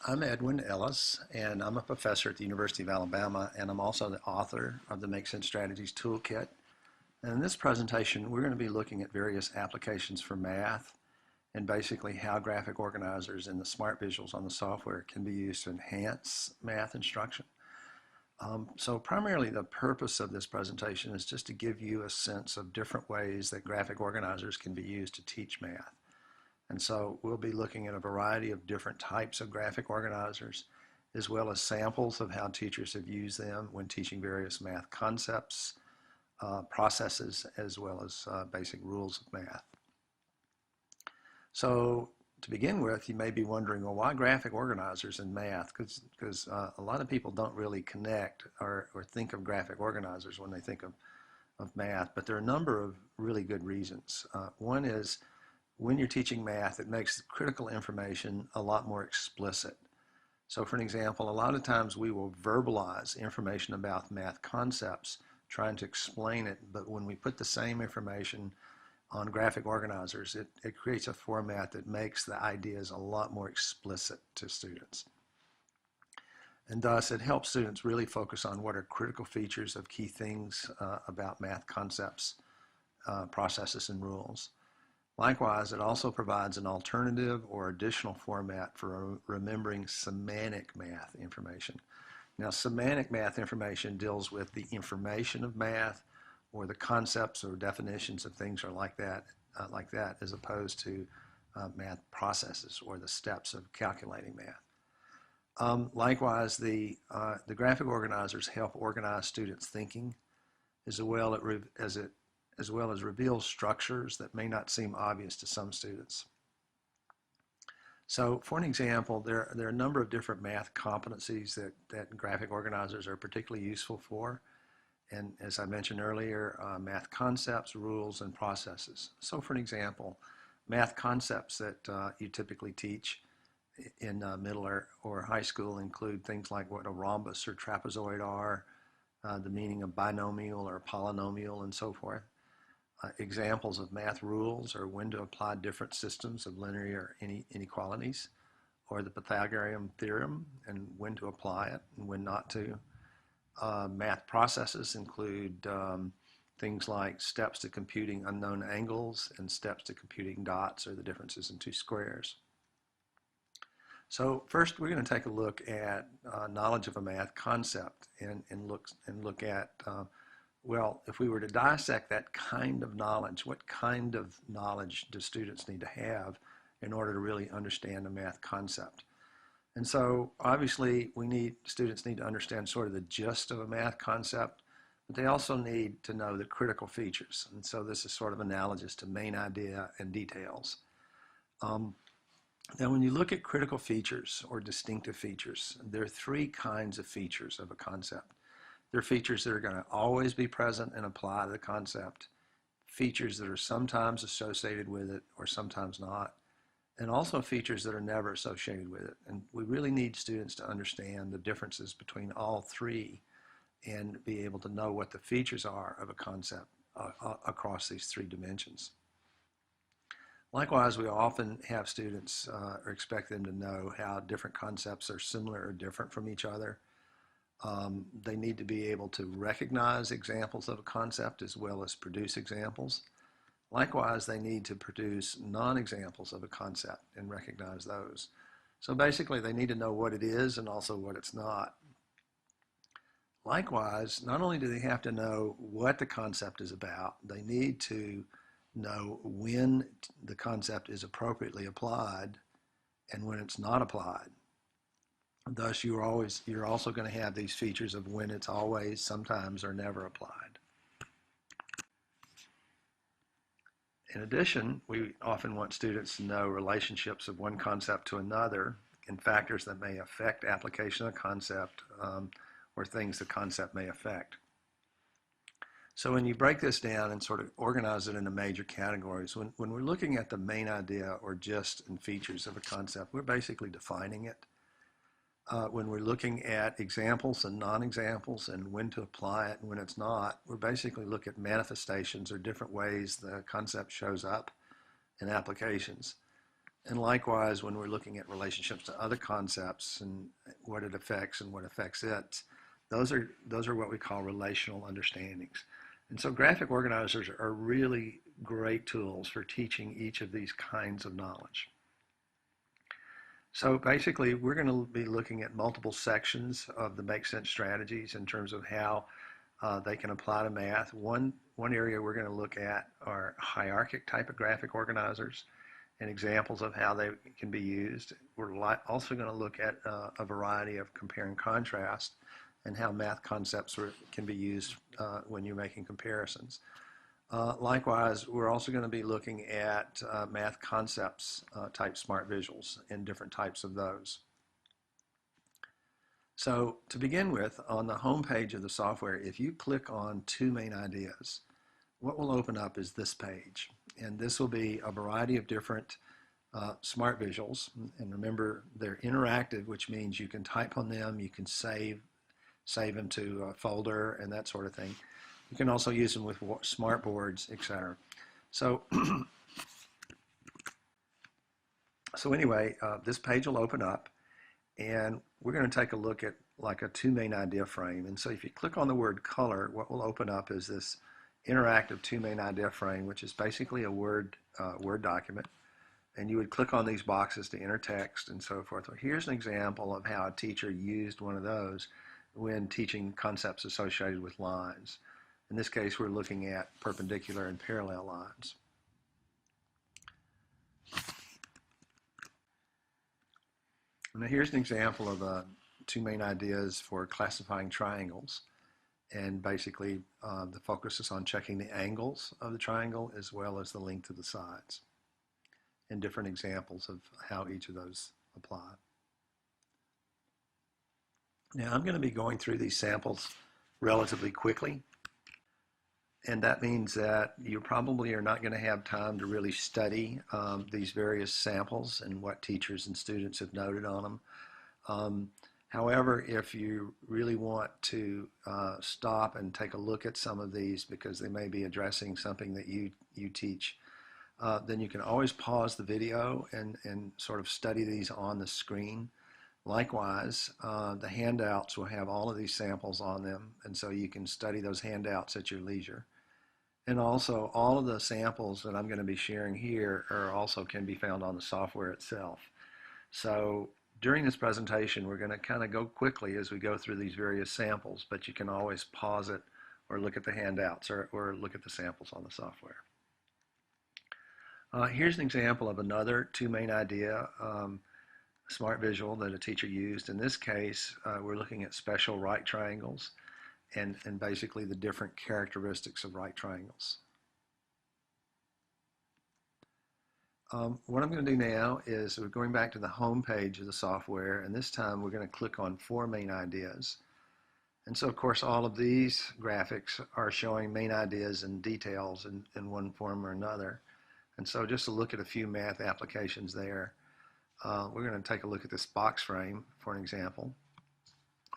I'm Edwin Ellis, and I'm a professor at the University of Alabama, and I'm also the author of the Make Sense Strategies Toolkit. And in this presentation, we're going to be looking at various applications for math and basically how graphic organizers and the smart visuals on the software can be used to enhance math instruction. So primarily the purpose of this presentation is just to give you a sense of different ways that graphic organizers can be used to teach math. And so we'll be looking at a variety of different types of graphic organizers, as well as samples of how teachers have used them when teaching various math concepts, processes, as well as basic rules of math. So to begin with, you may be wondering, well, why graphic organizers in math? Because a lot of people don't really connect or think of graphic organizers when they think of math, but there are a number of really good reasons. One is when you're teaching math, it makes critical information a lot more explicit. So for an example, a lot of times we will verbalize information about math concepts, trying to explain it, but when we put the same information on graphic organizers, it creates a format that makes the ideas a lot more explicit to students. And thus, it helps students really focus on what are critical features of key things about math concepts, processes, and rules. Likewise, it also provides an alternative or additional format for remembering semantic math information. Now, semantic math information deals with the information of math or the concepts or definitions of things or like that, as opposed to math processes or the steps of calculating math. Likewise, the graphic organizers help organize students' thinking as well as reveal structures that may not seem obvious to some students. So for an example, there are a number of different math competencies that graphic organizers are particularly useful for. And as I mentioned earlier, math concepts, rules, and processes. So for an example, math concepts that you typically teach in middle or high school include things like what a rhombus or trapezoid are, the meaning of binomial or polynomial, and so forth. Examples of math rules are when to apply different systems of linear inequalities, or the Pythagorean theorem, and when to apply it and when not to. Math processes include things like steps to computing unknown angles and steps to computing dots, or the differences in two squares. So first, we're going to take a look at knowledge of a math concept and look at well, if we were to dissect that kind of knowledge, what kind of knowledge do students need to have in order to really understand a math concept? And so obviously students need to understand sort of the gist of a math concept, but they also need to know the critical features. And so this is sort of analogous to main idea and details. Now when you look at critical features or distinctive features, there are three kinds of features of a concept. There are features that are going to always be present and apply to the concept, features that are sometimes associated with it or sometimes not, and also features that are never associated with it. And we really need students to understand the differences between all three and be able to know what the features are of a concept across these three dimensions. Likewise, we often have students or expect them to know how different concepts are similar or different from each other. They need to be able to recognize examples of a concept as well as produce examples. Likewise, they need to produce non-examples of a concept and recognize those. So basically, they need to know what it is and also what it's not. Likewise, not only do they have to know what the concept is about, they need to know when the concept is appropriately applied and when it's not applied. Thus, you're also going to have these features of when it's always, sometimes, or never applied. In addition, we often want students to know relationships of one concept to another and factors that may affect application of a concept or things the concept may affect. So when you break this down and sort of organize it into major categories, when we're looking at the main idea or gist and features of a concept, we're basically defining it. When we're looking at examples and non-examples and when to apply it and when it's not, we're basically looking at manifestations or different ways the concept shows up in applications. And likewise, when we're looking at relationships to other concepts and what it affects and what affects it, those are what we call relational understandings. And so graphic organizers are really great tools for teaching each of these kinds of knowledge. So basically, we're going to be looking at multiple sections of the Make Sense strategies in terms of how they can apply to math. One area we're going to look at are hierarchic typographic organizers and examples of how they can be used. We're also going to look at a variety of compare and contrast and how math concepts can be used when you're making comparisons. Likewise, we're also going to be looking at math concepts type smart visuals and different types of those. So to begin with, on the home page of the software, if you click on two main ideas, what will open up is this page. And this will be a variety of different smart visuals. And remember, they're interactive, which means you can type on them, you can save them to a folder and that sort of thing. You can also use them with smart boards, etc. So, anyway, this page will open up, and we're going to take a look at like a two main idea frame. And so if you click on the word color, what will open up is this interactive two main idea frame, which is basically a Word document. And you would click on these boxes to enter text and so forth. Well, here's an example of how a teacher used one of those when teaching concepts associated with lines. In this case, we're looking at perpendicular and parallel lines. Now here's an example of two main ideas for classifying triangles. And basically, the focus is on checking the angles of the triangle as well as the length of the sides, and different examples of how each of those apply. Now I'm going to be going through these samples relatively quickly, and that means that you probably are not going to have time to really study these various samples and what teachers and students have noted on them. However, if you really want to stop and take a look at some of these because they may be addressing something that you teach, then you can always pause the video and sort of study these on the screen. Likewise, the handouts will have all of these samples on them, and so you can study those handouts at your leisure. And also, all of the samples that I'm going to be sharing here also can be found on the software itself. So during this presentation, we're going to kind of go quickly as we go through these various samples, but you can always pause it or look at the handouts or look at the samples on the software. Here's an example of another two main idea smart visual that a teacher used. In this case, we're looking at special right triangles and basically the different characteristics of right triangles. What I'm going to do now is we're going back to the home page of the software, and this time we're going to click on four main ideas. And so, of course, all of these graphics are showing main ideas and details in one form or another. And so just to look at a few math applications there, we're going to take a look at this box frame for an example.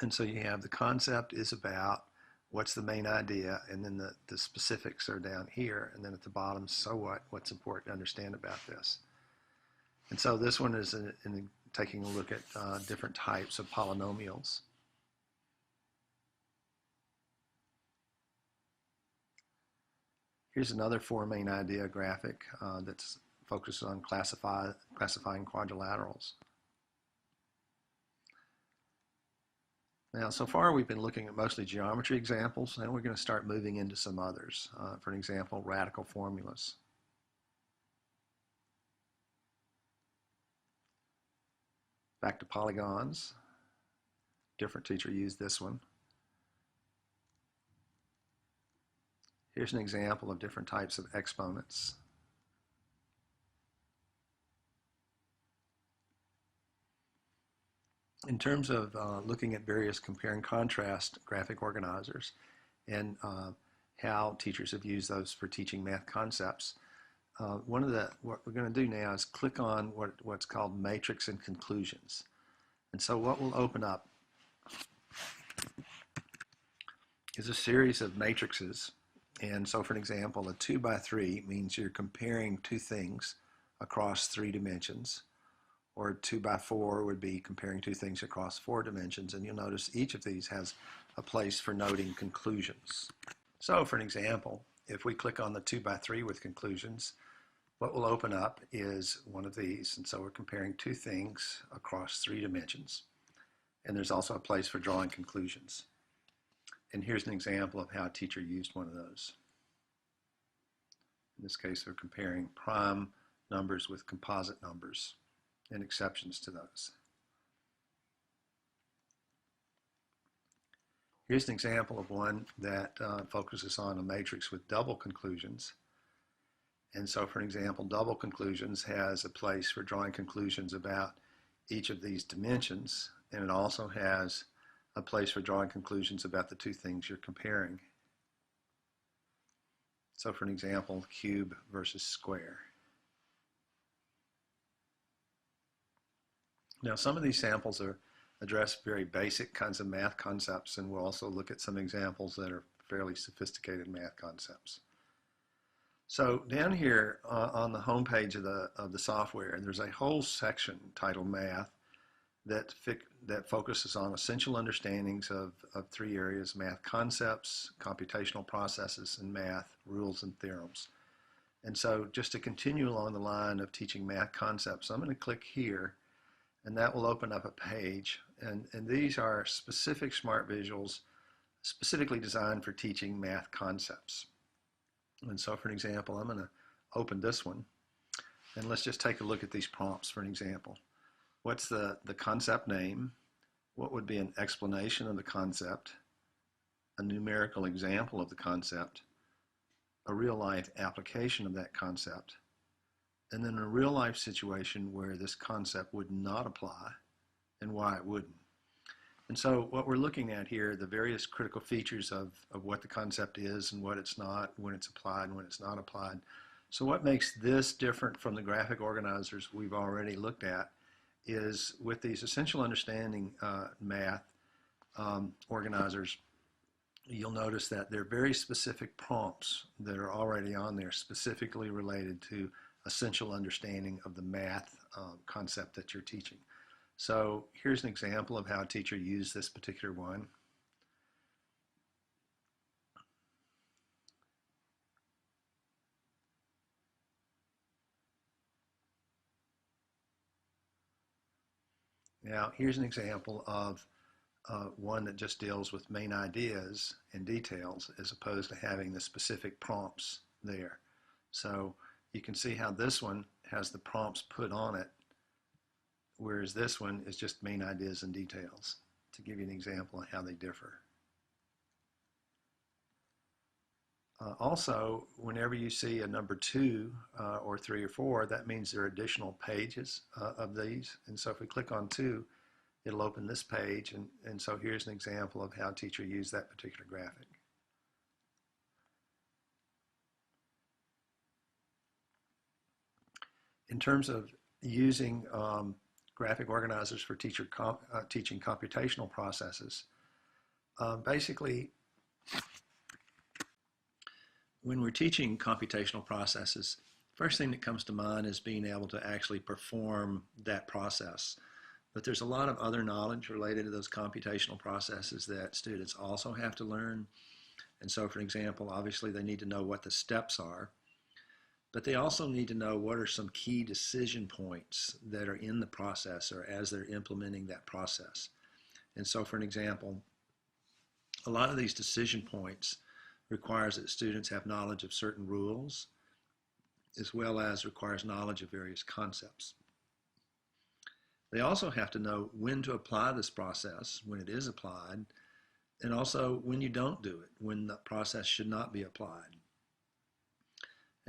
And so you have the concept is about, what's the main idea, and then the specifics are down here, and then at the bottom, so what's important to understand about this. And so this one is in taking a look at different types of polynomials. Here's another four main idea graphic that's focused on classifying quadrilaterals. Now, so far we've been looking at mostly geometry examples, and we're going to start moving into some others. For an example, radical formulas. Back to polygons. Different teacher used this one. Here's an example of different types of exponents. In terms of looking at various compare and contrast graphic organizers and how teachers have used those for teaching math concepts, what we're going to do now is click on what's called matrix and conclusions. And so what will open up is a series of matrices. And so for an example, a 2 by 3 means you're comparing two things across 3 dimensions, or 2 by 4 would be comparing two things across 4 dimensions, and you'll notice each of these has a place for noting conclusions. So for an example, if we click on the 2 by 3 with conclusions, what will open up is one of these, and so we're comparing two things across 3 dimensions. And there's also a place for drawing conclusions. And here's an example of how a teacher used one of those. In this case, we're comparing prime numbers with composite numbers and exceptions to those. Here's an example of one that focuses on a matrix with double conclusions. And so, for an example, double conclusions has a place for drawing conclusions about each of these dimensions, and it also has a place for drawing conclusions about the two things you're comparing. So, for an example, cube versus square. Now, some of these samples address very basic kinds of math concepts, and we'll also look at some examples that are fairly sophisticated math concepts. So down here on the home page of the software, there's a whole section titled Math that focuses on essential understandings of 3 areas: math concepts, computational processes, and math rules and theorems. And so just to continue along the line of teaching math concepts, I'm going to click here, and that will open up a page. And these are specific smart visuals specifically designed for teaching math concepts. And so, for an example, I'm going to open this one, and let's just take a look at these prompts for an example. What's the concept name? What would be an explanation of the concept? A numerical example of the concept? A real-life application of that concept? And then a real-life situation where this concept would not apply and why it wouldn't. And so what we're looking at here are the various critical features of what the concept is and what it's not, when it's applied and when it's not applied. So what makes this different from the graphic organizers we've already looked at is with these essential understanding math organizers, you'll notice that there are very specific prompts that are already on there specifically related to essential understanding of the math concept that you're teaching. So here's an example of how a teacher used this particular one. Now here's an example of one that just deals with main ideas and details as opposed to having the specific prompts there. So you can see how this one has the prompts put on it, whereas this one is just main ideas and details, to give you an example of how they differ. Also, whenever you see a number 2 or 3 or 4, that means there are additional pages of these. And so if we click on 2, it'll open this page. And so here's an example of how a teacher used that particular graphic. In terms of using graphic organizers for teaching computational processes, basically, when we're teaching computational processes, first thing that comes to mind is being able to actually perform that process. But there's a lot of other knowledge related to those computational processes that students also have to learn. And so, for example, obviously they need to know what the steps are, but they also need to know what are some key decision points that are in the process or as they're implementing that process. And so, for an example, a lot of these decision points requires that students have knowledge of certain rules, as well as requires knowledge of various concepts. They also have to know when to apply this process, when it is applied, and also when you don't do it, when the process should not be applied.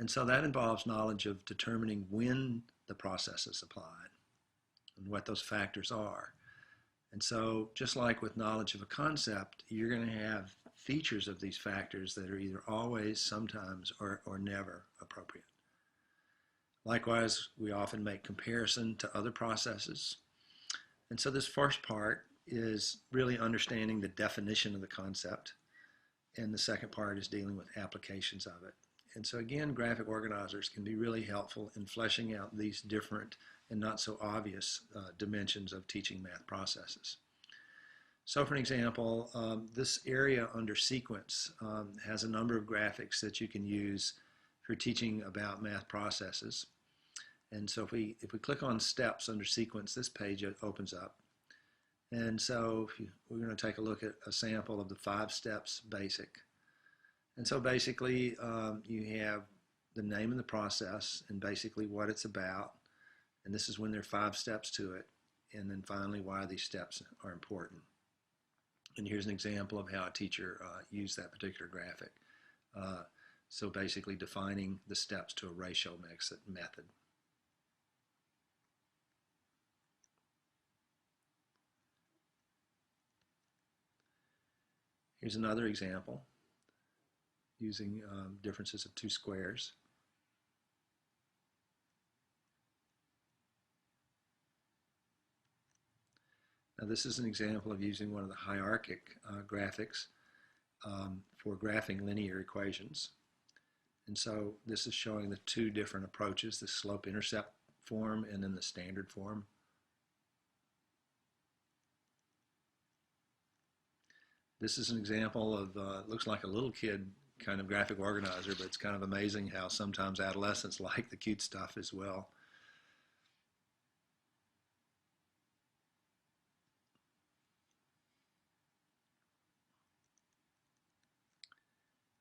And so that involves knowledge of determining when the process is applied and what those factors are. And so just like with knowledge of a concept, you're going to have features of these factors that are either always, sometimes, or never appropriate. Likewise, we often make comparison to other processes. And so this first part is really understanding the definition of the concept. And the second part is dealing with applications of it. And so again, graphic organizers can be really helpful in fleshing out these different and not so obvious dimensions of teaching math processes. So for an example, this area under sequence has a number of graphics that you can use for teaching about math processes. And so if we click on steps under sequence, this page opens up. And so we're going to take a look at a sample of the 5 steps basic. And so basically you have the name of the process and basically what it's about. And this is when there are 5 steps to it. And then finally why these steps are important. And here's an example of how a teacher used that particular graphic. So basically defining the steps to a ratio method. Here's another example using differences of 2 squares. Now this is an example of using one of the hierarchic graphics for graphing linear equations. And so this is showing the 2 different approaches, the slope-intercept form and then the standard form. This is an example of, looks like a little kid kind of graphic organizer, but it's kind of amazing how sometimes adolescents like the cute stuff as well.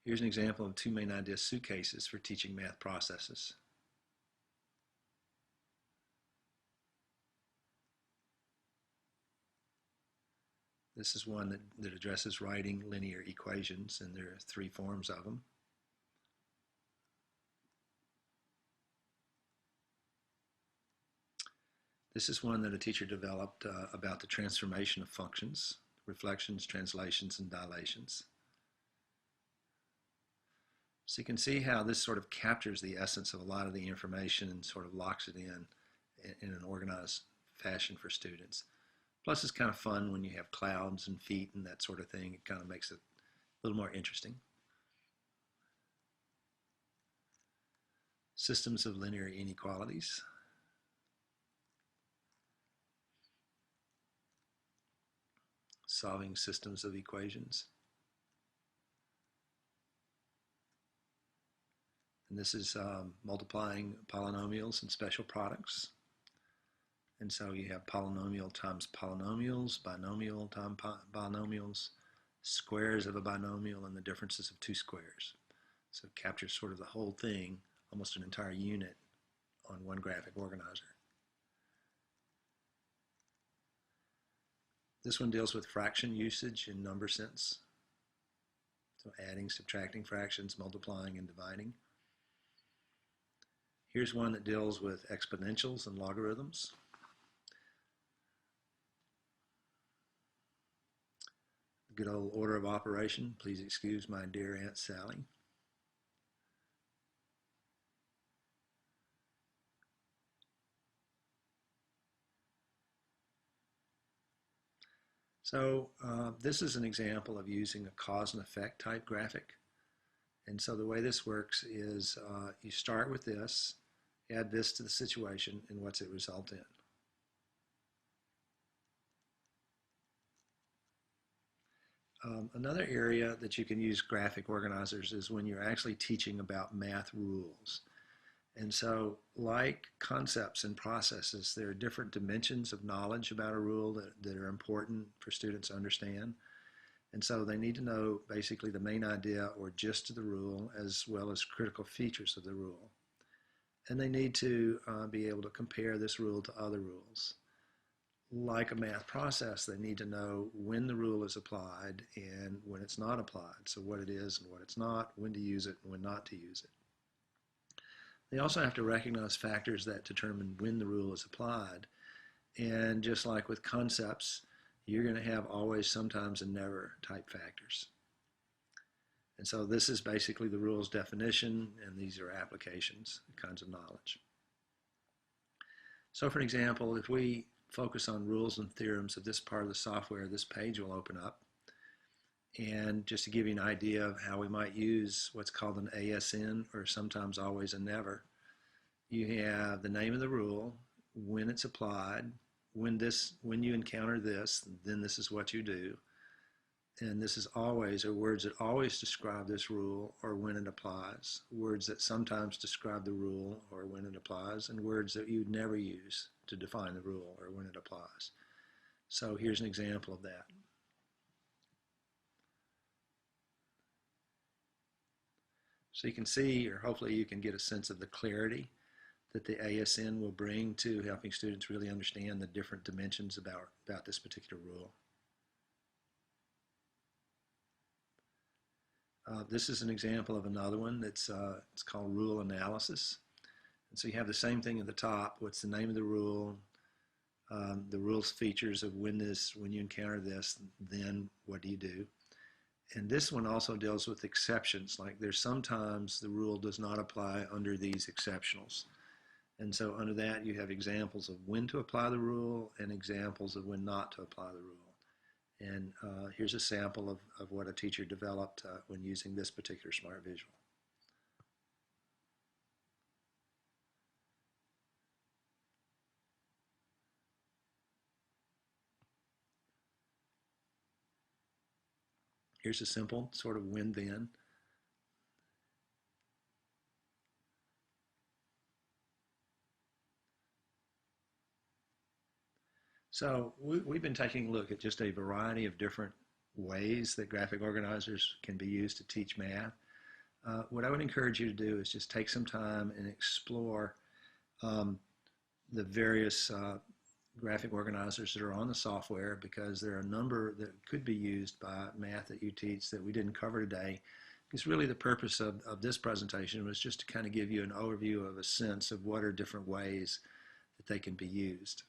Here's an example of 2 main idea suitcases for teaching math processes. This is one that addresses writing linear equations, and there are 3 forms of them. This is one that a teacher developed about the transformation of functions, reflections, translations, and dilations. So you can see how this sort of captures the essence of a lot of the information and sort of locks it in an organized fashion for students. Plus it's kind of fun when you have clouds and feet and that sort of thing. It kind of makes it a little more interesting. Systems of linear inequalities. Solving systems of equations. And this is multiplying polynomials and special products. And so you have polynomial times polynomials, binomial times binomials, squares of a binomial, and the differences of 2 squares. So it captures sort of the whole thing, almost an entire unit, on one graphic organizer. This one deals with fraction usage in number sense. So adding, subtracting fractions, multiplying, and dividing. Here's one that deals with exponentials and logarithms. Good old order of operation. Please excuse my dear Aunt Sally. So this is an example of using a cause and effect type graphic. And so the way this works is you start with this, add this to the situation, and what's it result in? Another area that you can use graphic organizers is when you're actually teaching about math rules. And so like concepts and processes, there are different dimensions of knowledge about a rule that are important for students to understand. And so they need to know basically the main idea or gist of the rule as well as critical features of the rule. And they need to be able to compare this rule to other rules. Like a math process, they need to know when the rule is applied and when it's not applied. So what it is and what it's not, when to use it and when not to use it. They also have to recognize factors that determine when the rule is applied. And just like with concepts, you're going to have always, sometimes, and never type factors. And so this is basically the rule's definition, and these are applications, kinds of knowledge. So for example, if we focus on rules and theorems of this part of the software, this page will open up. And just to give you an idea of how we might use what's called an ASN, or sometimes always and never, you have the name of the rule, when it's applied, when you encounter this, then this is what you do. And this is always, or words that always describe this rule or when it applies, words that sometimes describe the rule or when it applies, and words that you'd never use to define the rule or when it applies. So here's an example of that. So you can see, or hopefully you can get a sense of the clarity that the ASN will bring to helping students really understand the different dimensions about this particular rule. This is an example of another one that's it's called rule analysis. And so you have the same thing at the top. What's the name of the rule? The rule's features of when you encounter this, then what do you do? And this one also deals with exceptions. Like there's sometimes the rule does not apply under these exceptionals. And so under that you have examples of when to apply the rule and examples of when not to apply the rule. And here's a sample of what a teacher developed when using this particular Smart Visual. Here's a simple sort of when-then. So we've been taking a look at just a variety of different ways that graphic organizers can be used to teach math. What I would encourage you to do is just take some time and explore the various graphic organizers that are on the software, because there are a number that could be used by math that you teach that we didn't cover today. Because really the purpose of this presentation was just to kind of give you an overview of a sense of what are different ways that they can be used.